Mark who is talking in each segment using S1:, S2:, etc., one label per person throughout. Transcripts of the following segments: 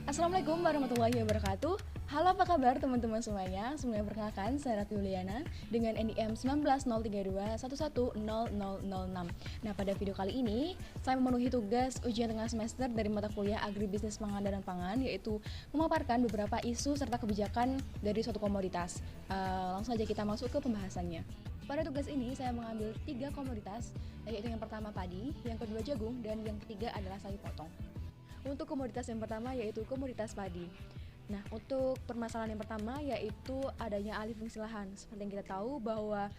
S1: Assalamualaikum warahmatullahi wabarakatuh. Halo, apa kabar teman-teman semuanya? Semuanya perkenalkan, saya Ratu Yuliana dengan NIM 19032110006. Nah, pada video kali ini saya memenuhi tugas ujian tengah semester dari mata kuliah Agribisnis Pangan dan Pangan, yaitu memaparkan beberapa isu serta kebijakan dari suatu komoditas. Langsung saja kita masuk ke pembahasannya. Pada tugas ini saya mengambil 3 komoditas, yaitu yang pertama padi, yang kedua jagung, dan yang ketiga adalah sawi potong. Untuk komoditas yang pertama yaitu komoditas padi. Nah, untuk permasalahan yang pertama yaitu adanya alih fungsi lahan. Seperti yang kita tahu bahwa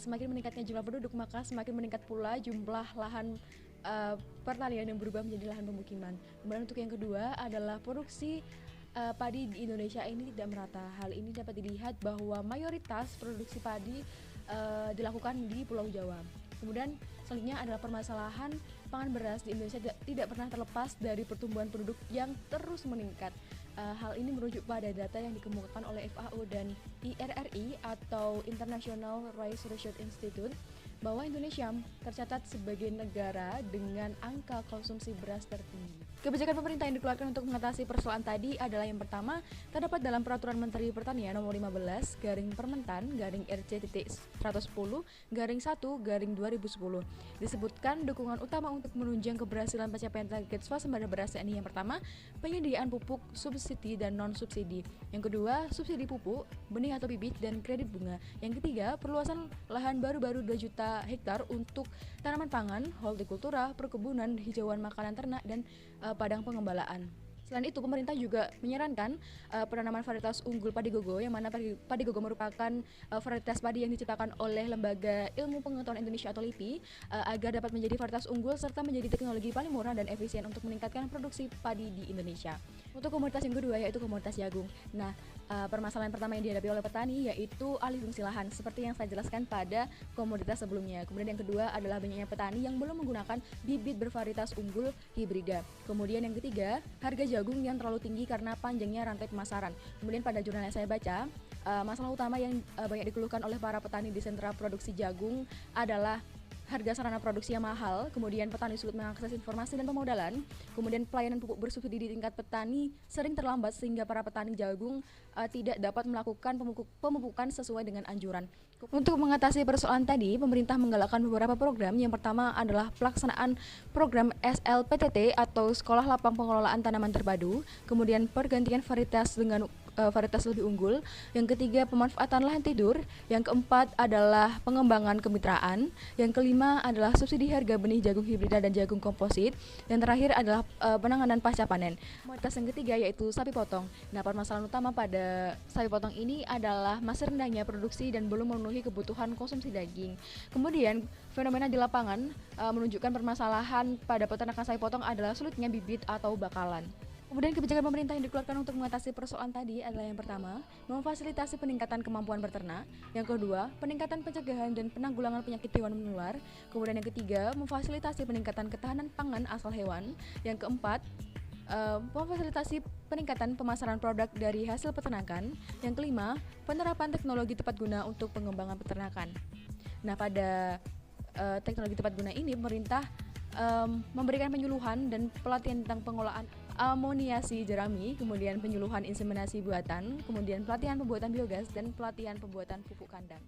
S1: semakin meningkatnya jumlah penduduk, maka semakin meningkat pula jumlah lahan pertanian yang berubah menjadi lahan pemukiman. Kemudian untuk yang kedua adalah produksi padi di Indonesia ini tidak merata. Hal ini dapat dilihat bahwa mayoritas produksi padi dilakukan di Pulau Jawa. Kemudian selanjutnya adalah permasalahan pangan beras di Indonesia tidak pernah terlepas dari pertumbuhan penduduk yang terus meningkat. Hal ini merujuk pada data yang dikemukakan oleh FAO dan IRRI atau International Rice Research Institute bahwa Indonesia tercatat sebagai negara dengan angka konsumsi beras tertinggi. Kebijakan pemerintah yang dikeluarkan untuk mengatasi persoalan tadi adalah yang pertama, terdapat dalam Peraturan Menteri Pertanian Nomor 15 Permentan RC.110-1/2010. Disebutkan dukungan utama untuk menunjang keberhasilan pencapaian target swasembada beras yakni yang pertama, penyediaan pupuk subsidi dan non-subsidi. Yang kedua, subsidi pupuk, benih atau bibit dan kredit bunga. Yang ketiga, perluasan lahan baru-baru 2 juta hektar untuk tanaman pangan, hortikultura, perkebunan, hijauan makanan ternak, dan padang pengembalaan. Selain itu, pemerintah juga menyarankan penanaman varietas unggul padi gogo, yang mana padi gogo merupakan varietas padi yang diciptakan oleh Lembaga Ilmu Pengetahuan Indonesia atau LIPI agar dapat menjadi varietas unggul serta menjadi teknologi paling murah dan efisien untuk meningkatkan produksi padi di Indonesia. Untuk komoditas yang kedua yaitu komoditas jagung. Nah, permasalahan pertama yang dihadapi oleh petani yaitu alih fungsi lahan seperti yang saya jelaskan pada komoditas sebelumnya. Kemudian yang kedua adalah banyaknya petani yang belum menggunakan bibit bervarietas unggul hibrida. Kemudian yang ketiga, harga jagung yang terlalu tinggi karena panjangnya rantai pemasaran. Kemudian pada jurnal yang saya baca, masalah utama yang banyak dikeluhkan oleh para petani di sentra produksi jagung adalah harga sarana produksi yang mahal, kemudian petani sulit mengakses informasi dan pemodalan, kemudian pelayanan pupuk bersubsidi di tingkat petani sering terlambat sehingga para petani jagung tidak dapat melakukan pemupukan sesuai dengan anjuran. Untuk mengatasi persoalan tadi, pemerintah menggalakkan beberapa program. Yang pertama adalah pelaksanaan program SLPTT atau Sekolah Lapang Pengelolaan Tanaman Terpadu, kemudian pergantian varietas dengan varietas lebih unggul. Yang ketiga, pemanfaatan lahan tidur. Yang keempat adalah pengembangan kemitraan. Yang kelima adalah subsidi harga benih jagung hibrida dan jagung komposit. Yang terakhir adalah penanganan pasca panen. Komoditas yang ketiga yaitu sapi potong. Nah, permasalahan utama pada sapi potong ini adalah masih rendahnya produksi dan belum memenuhi kebutuhan konsumsi daging. Kemudian, fenomena di lapangan menunjukkan permasalahan pada peternakan sapi potong adalah sulitnya bibit atau bakalan. Kemudian kebijakan pemerintah yang dikeluarkan untuk mengatasi persoalan tadi adalah yang pertama, memfasilitasi peningkatan kemampuan beternak. Yang kedua, peningkatan pencegahan dan penanggulangan penyakit hewan menular. Kemudian yang ketiga, memfasilitasi peningkatan ketahanan pangan asal hewan. Yang keempat, memfasilitasi peningkatan pemasaran produk dari hasil peternakan. Yang kelima, penerapan teknologi tepat guna untuk pengembangan peternakan. Nah, pada teknologi tepat guna ini pemerintah memberikan penyuluhan dan pelatihan tentang pengolahan amoniasi jerami, kemudian penyuluhan inseminasi buatan, kemudian pelatihan pembuatan biogas dan pelatihan pembuatan pupuk kandang.